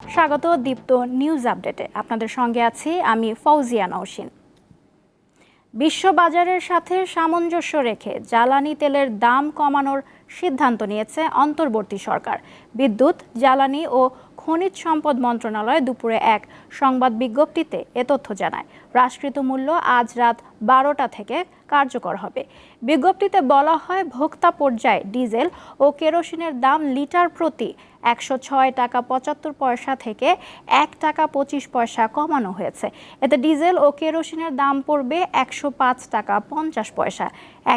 স্বাগত দীপ্ত নিউজ আপডেটে। আপনাদের সঙ্গে আছি আমি ফৌজিয়া নওশিন। বিশ্ববাজারের সাথে সামঞ্জস্য রেখে জ্বালানি তেলের দাম কমানোর সিদ্ধান্ত নিয়েছে অন্তর্বর্তী সরকার। বিদ্যুৎ, জ্বালানি ও খনিজ সম্পদ মন্ত্রণালয় দুপুরে এক সংবাদ বিজ্ঞপ্তিতে এ তথ্য জানায়। হ্রাসকৃত মূল্য আজ রাত 12টা থেকে কার্যকর হবে। বিজ্ঞপ্তিতে বলা হয়, ভোক্তা পর্যায়ে ডিজেল ও কেরোসিনের দাম লিটার প্রতি 106 টাকা 75 পয়সা থেকে 1 টাকা 25 পয়সা কমানো হয়েছে। এতে ডিজেল ও কেরোসিনের দাম পড়বে 105 টাকা 50 পয়সা।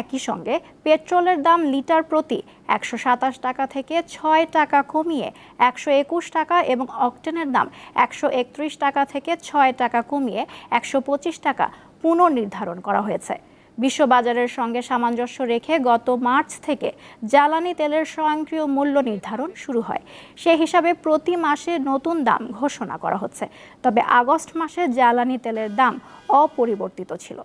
একই সঙ্গে পেট্রোলের দাম লিটার প্রতি 127 টাকা থেকে 6 টাকা কমিয়ে 121 টাকা এবং অকটেনের দাম 131 টাকা থেকে 6 টাকা কমিয়ে 125 টাকা পুনর্নির্ধারণ করা হয়েছে। বিশ্ববাজারের সঙ্গে সামঞ্জস্য রেখে গত মার্চ থেকে জ্বালানি তেলের স্বয়ংক্রিয় মূল্য নির্ধারণ শুরু হয়। সে হিসাবে প্রতি মাসে নতুন দাম ঘোষণা করা হচ্ছে। তবে আগস্ট মাসে জ্বালানি তেলের দাম অপরিবর্তিত ছিল।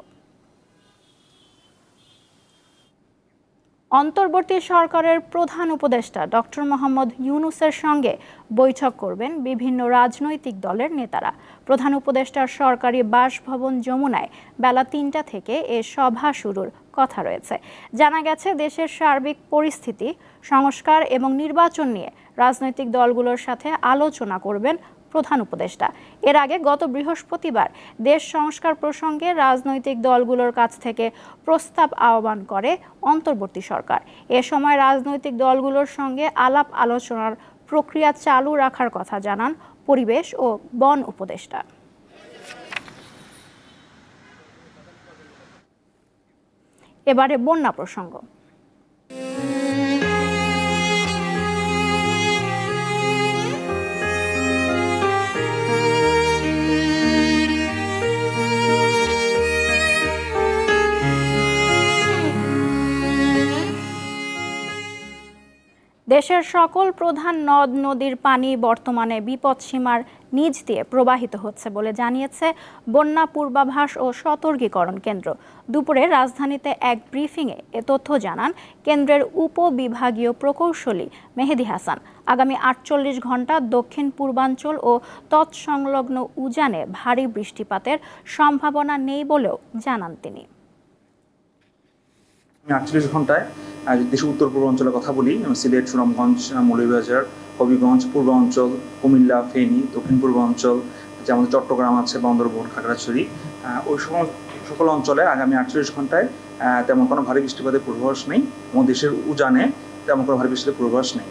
অন্তর্বর্তী সরকারের প্রধান উপদেষ্টা ডক্টর মোহাম্মদ ইউনূসের সঙ্গে বৈঠক করবেন বিভিন্ন রাজনৈতিক দলের নেতারা। প্রধান উপদেষ্টার সরকারি বাসভবন যমুনায় বেলা 3টা থেকে এ সভা শুরুর কথা রয়েছে। জানা গেছে, দেশের সার্বিক পরিস্থিতি, সংস্কার এবং নির্বাচন নিয়ে রাজনৈতিক দলগুলোর সাথে আলোচনা করবেন প্রধান উপদেষ্টা। এর আগে গত বৃহস্পতিবার দেশ সংস্কার প্রসঙ্গে রাজনৈতিক দলগুলোর কাছ থেকে প্রস্তাব আহ্বান করে অন্তর্বর্তী সরকার। এ সময় রাজনৈতিক দলগুলোর সঙ্গে আলাপ আলোচনার প্রক্রিয়া চালু রাখার কথা জানান পরিবেশ ও বন উপদেষ্টা। এবারে বন্যা প্রসঙ্গ। দেশের সকল প্রধান নদ নদীর পানি বর্তমানে বিপদসীমার নিচ দিয়ে প্রবাহিত হচ্ছে বলে জানিয়েছে বন্যা পূর্বাভাস ও সতর্কীকরণ কেন্দ্র। দুপুরে রাজধানীতে এক ব্রিফিংয়ে এ তথ্য জানান কেন্দ্রের উপবিভাগীয় প্রকৌশলী মেহেদী হাসান। আগামী 48 ঘণ্টা দক্ষিণ পূর্বাঞ্চল ও তৎসংলগ্ন উজানে ভারী বৃষ্টিপাতের সম্ভাবনা নেই বলেও জানান তিনি। 48 ঘন্টায় দেশের উত্তর পূর্বাঞ্চলের কথা বলি, সিলেট, সুনামগঞ্জ, মৌলভীবাজার, হবিগঞ্জ, পূর্বাঞ্চল, কুমিল্লা, ফেনী, দক্ষিণ পূর্বাঞ্চল, যেমন চট্টগ্রাম আছে, বান্দরবান, খাগড়াছড়ি, ওই সকল অঞ্চলে আগামী 48 ঘন্টায় তেমন কোনো ভারী বৃষ্টিপাতের পূর্বাভাস নেই এবং দেশের উজানে তেমন কোনো ভারী বৃষ্টিপাতের পূর্বাভাস নেই।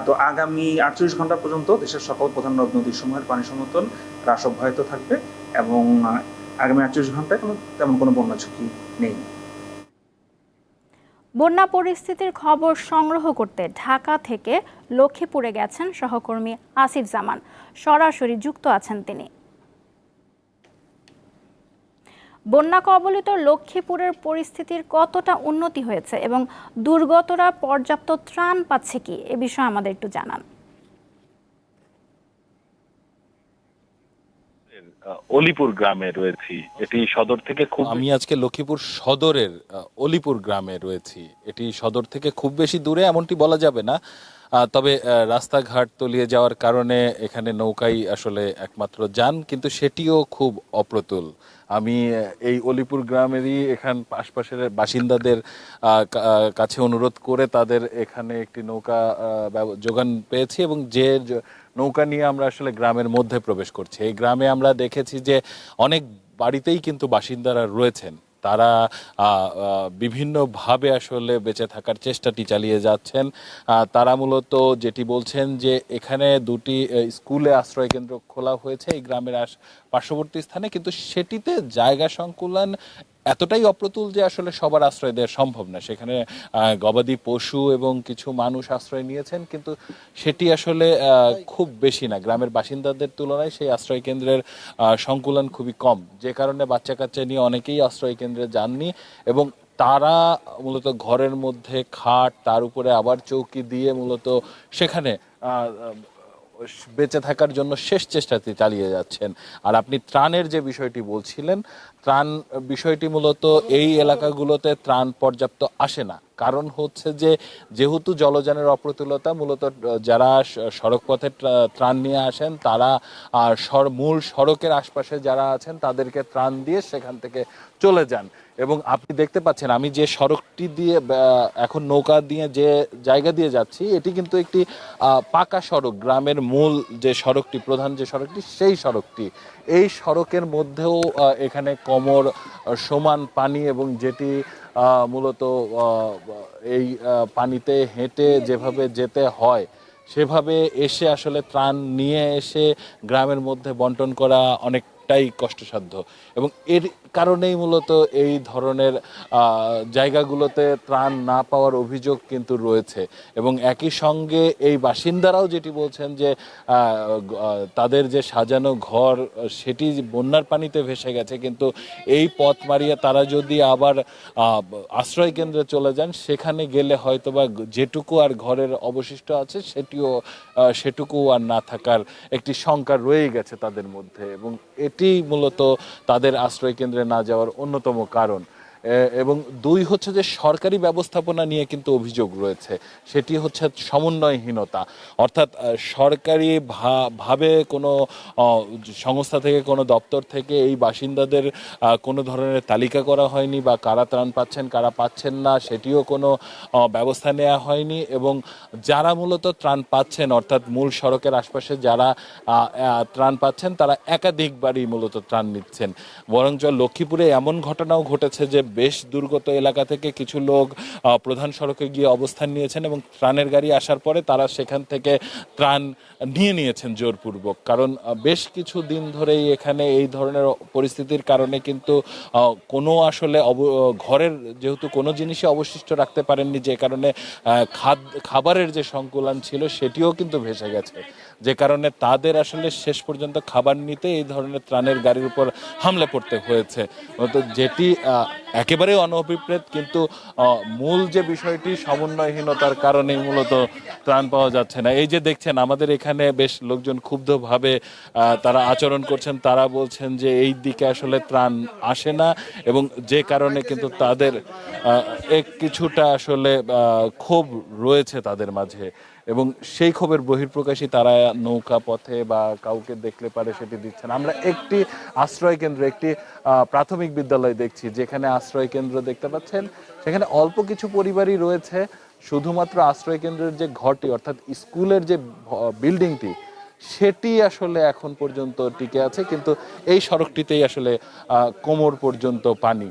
তো আগামী 48 ঘন্টা পর্যন্ত দেশের সকল প্রধান নদ নদীর সমূহের পানি সমতল হ্রাস অব্যাহত থাকবে এবং আগামী 48 ঘন্টায় তেমন কোনো বন্যা ঝুঁকি নেই। বন্যা পরিস্থিতির খবর সংগ্রহ করতে ঢাকা থেকে লক্ষ্মীপুরে গেছেন সহকর্মী আসিফ জামান। সরাসরি যুক্ত আছেন তিনি। বন্যা কবলিত লক্ষ্মীপুরের পরিস্থিতির কতটা উন্নতি হয়েছে এবং দুর্গতরা পর্যাপ্ত ত্রাণ পাচ্ছে কি, এ বিষয়ে আমাদের একটু জানান। অলিপুর গ্রামে রয়েছি, এটি সদর থেকে আমি আজকে লক্ষ্মীপুর সদরের অলিপুর গ্রামে রয়েছি। এটি সদর থেকে খুব বেশি দূরে এমনটি বলা যাবে না, তবে রাস্তাঘাট তলিয়ে যাওয়ার কারণে এখানে নৌকাই আসলে একমাত্র যান, কিন্তু সেটিও খুব অপ্রতুল। আমি এই অলিপুর গ্রামেরই আশপাশের বাসিন্দাদের কাছে অনুরোধ করে তাদের এখানে একটি নৌকা যোগান পেয়েছি এবং যে নৌকা নিয়ে আমরা আসলে গ্রামের মধ্যে প্রবেশ করছি। এই গ্রামে আমরা দেখেছি যে অনেক বাড়িতেই কিন্তু বাসিন্দারা রয়েছেন, তারা বিভিন্নভাবে আসলে বেঁচে থাকার চেষ্টাটি চালিয়ে যাচ্ছেন। তারা মূলত যেটি বলছেন যে এখানে দুটি স্কুলে আশ্রয় কেন্দ্র খোলা হয়েছে এই গ্রামের পার্শ্ববর্তী স্থানে, কিন্তু সেটিতে জায়গা সংকুলান এতটাই অপ্রতুল যে আসলে সবার আশ্রয় দেওয়া সম্ভব না। সেখানে গবাদি পশু এবং কিছু মানুষ আশ্রয় নিয়েছেন, কিন্তু সেটি আসলে খুব বেশি না। গ্রামের বাসিন্দাদের তুলনায় সেই আশ্রয় কেন্দ্রের সংকুলান খুবই কম, যে কারণে বাচ্চা কাচ্চা নিয়ে অনেকেই আশ্রয় কেন্দ্রে যাননি এবং তারা মূলত ঘরের মধ্যে খাট, তার উপরে আবার চৌকি দিয়ে মূলত সেখানে বেঁচে থাকার জন্য শেষ চেষ্টাতে চালিয়ে যাচ্ছেন। আর আপনি ত্রাণের যে বিষয়টি বলছিলেন, ত্রাণ বিষয়টি মূলত এই এলাকাগুলোতে ত্রাণ পর্যাপ্ত আসে না। কারণ হচ্ছে যে যেহেতু জলযানের অপ্রতুলতা, মূলত যারা সড়ক পথে ত্রাণ নিয়ে আসেন তারা মূল সড়কের আশপাশে যারা আছেন তাদেরকে ত্রাণ দিয়ে সেখান থেকে চলে যান। এবং আপনি দেখতে পাচ্ছেন আমি যে সড়কটি দিয়ে এখন নৌকা দিয়ে যে জায়গা দিয়ে যাচ্ছি, এটি কিন্তু একটি পাকা সড়ক, গ্রামের মূল যে সড়কটি, প্রধান যে সড়কটি, সেই সড়কটি। এই সড়কের মধ্যেও এখানে কোমর সমান পানি, এবং যেটি মূলত এই পানিতে হেঁটে যেভাবে যেতে হয় সেভাবে এসে আসলে ত্রাণ নিয়ে এসে গ্রামের মধ্যে বন্টন করা অনেকটাই কষ্টসাধ্য। এবং এর কারণেই মূলত এই ধরনের জায়গাগুলোতে ত্রাণ না পাওয়ার অভিযোগ কিন্তু রয়েছে। এবং একই সঙ্গে এই বাসিন্দারাও যেটি বলছেন যে তাদের যে সাজানো ঘর সেটি বন্যার পানিতে ভেসে গেছে, কিন্তু এই পথ মারিয়ে তারা যদি আবার আশ্রয় কেন্দ্রে চলে যান, সেখানে গেলে হয়তোবা যেটুকু আর ঘরের অবশিষ্ট আছে সেটুকু আর না থাকার একটি শঙ্কা রয়ে গেছে তাদের মধ্যে। এবং এটি মূলত তাদের আশ্রয় কেন্দ্রে না যাওয়ার অন্যতম কারণ। এবং দুই হচ্ছে যে সরকারি ব্যবস্থাপনা নিয়ে কিন্তু অভিযোগ রয়েছে, সেটি হচ্ছে সমন্বয়হীনতা। অর্থাৎ সরকারি ভাবে কোনো সংস্থা থেকে, কোনো দপ্তর থেকে এই বাসিন্দাদের কোনো ধরনের তালিকা করা হয়নি, বা কারা ত্রাণ পাচ্ছেন কারা পাচ্ছেন না সেটিও কোনো ব্যবস্থা নেওয়া হয়নি। এবং যারা মূলত ত্রাণ পাচ্ছেন, অর্থাৎ মূল সড়কের আশপাশে যারা ত্রাণ পাচ্ছেন, তারা একাধিকবারই মূলত ত্রাণ নিচ্ছেন। বরঞ্চ লক্ষ্মীপুরে এমন ঘটনাও ঘটেছে যে বেশ দুর্গত এলাকা থেকে কিছু লোক প্রধান সড়কে গিয়ে অবস্থান নিয়েছেন, এবং ত্রাণের গাড়ি আসার পরে তারা সেখান থেকে ত্রাণ নিয়েছেন জোরপূর্বক। কারণ বেশ কিছু দিন ধরেই এখানে এই ধরনের পরিস্থিতির কারণে কিন্তু কোনো আসলে ঘরের যেহেতু কোনো জিনিসই অবশিষ্ট রাখতে পারেননি, যে কারণে খাবারের যে সংকুলান ছিল সেটিও কিন্তু ভেসে গেছে, যে কারণে তাদের আসলে শেষ পর্যন্ত খাবার নিতে এই ধরনের ত্রাণের গাড়ির উপর হামলা পড়তে হয়েছে, যেটি একেবারে অনভিপ্রেত। কিন্তু মূল যে বিষয়টি, সমন্বয়হীনতার কারণেই মূলত ত্রাণ পাওয়া যাচ্ছে না। এই যে দেখছেন আমাদের এখানে বেশ লোকজন ক্ষুব্ধভাবে তারা আচরণ করছেন, তারা বলছেন যে এই দিকে আসলে ত্রাণ আসে না, এবং যে কারণে কিন্তু তাদের কিছুটা আসলে ক্ষোভ রয়েছে তাদের মাঝে। এবং সেই ক্ষোভের বহিঃপ্রকাশই তারা নৌকা পথে বা কাউকে দেখলে পারে সেটি দিচ্ছেন। আমরা একটি আশ্রয় কেন্দ্র, একটি প্রাথমিক বিদ্যালয় দেখছি, যেখানে আশ্রয় কেন্দ্র দেখতে পাচ্ছেন সেখানে অল্প কিছু পরিবারই রয়েছে। শুধুমাত্র আশ্রয় কেন্দ্রের যে ঘরটি, অর্থাৎ স্কুলের যে বিল্ডিংটি, সেটি আসলে এখন পর্যন্ত টিকে আছে, কিন্তু এই সড়কটিতেই আসলে কোমর পর্যন্ত পানি।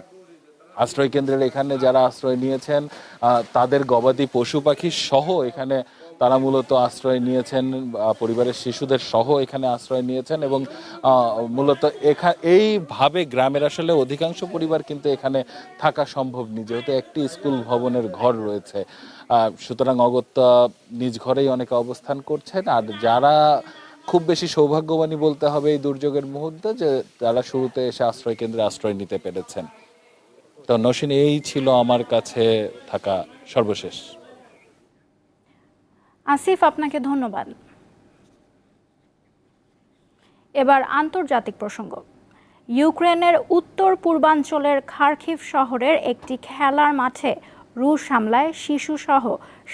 আশ্রয় কেন্দ্রের এখানে যারা আশ্রয় নিয়েছেন তাদের গবাদি পশু পাখি সহ এখানে তারা মূলত আশ্রয় নিয়েছেন, পরিবারের শিশুদের সহ এখানে আশ্রয় নিয়েছেন। এবং মূলত এইভাবে গ্রামের আসলে অধিকাংশ পরিবার কিন্তু এখানে থাকা সম্ভব নয়, যেহেতু একটি স্কুল ভবনের ঘর রয়েছে। সুতরাং অগত্যা নিজ ঘরেই অনেকে অবস্থান করছেন। আর যারা খুব বেশি সৌভাগ্যবানই বলতে হবে এই দুর্যোগের মুহূর্তে, যে যারা শুরুতে এসে আশ্রয় কেন্দ্রে আশ্রয় নিতে পেরেছেন। তো নসীন, এই ছিল আমার কাছে থাকা সর্বশেষ। আসিফ, আপনাকে ধন্যবাদ। এবার আন্তর্জাতিক প্রসঙ্গ। ইউক্রেনের উত্তর পূর্বাঞ্চলের খার্কিভ শহরের একটি খেলার মাঠে রুশ হামলায় শিশুসহ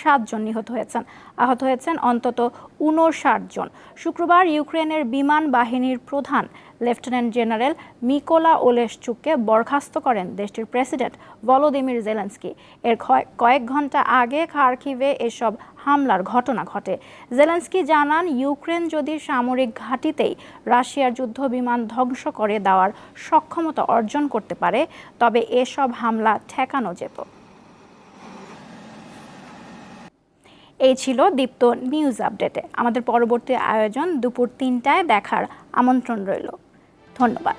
7 জন নিহত হয়েছেন। আহত হয়েছেন অন্তত 59 জন। শুক্রবার ইউক্রেনের বিমান বাহিনীর প্রধান লেফটেন্যান্ট জেনারেল মিকোলা ওলেশচুককে বরখাস্ত করেন দেশটির প্রেসিডেন্ট ভলোদিমির জেলেনস্কি। এর কয়েক ঘন্টা আগে খার্কিভে এসব হামলার ঘটনা ঘটে। জেলেনস্কি জানান, ইউক্রেন যদি সামরিক ঘাঁটিতেই রাশিয়ার যুদ্ধ বিমান ধ্বংস করে দেওয়ার সক্ষমতা অর্জন করতে পারে, তবে এসব হামলা ঠেকানো যেত। এই ছিল দীপ্ত নিউজ আপডেটে। আমাদের পরবর্তী আয়োজন দুপুর 3টায় দেখার আমন্ত্রণ রইল। ধন্যবাদ।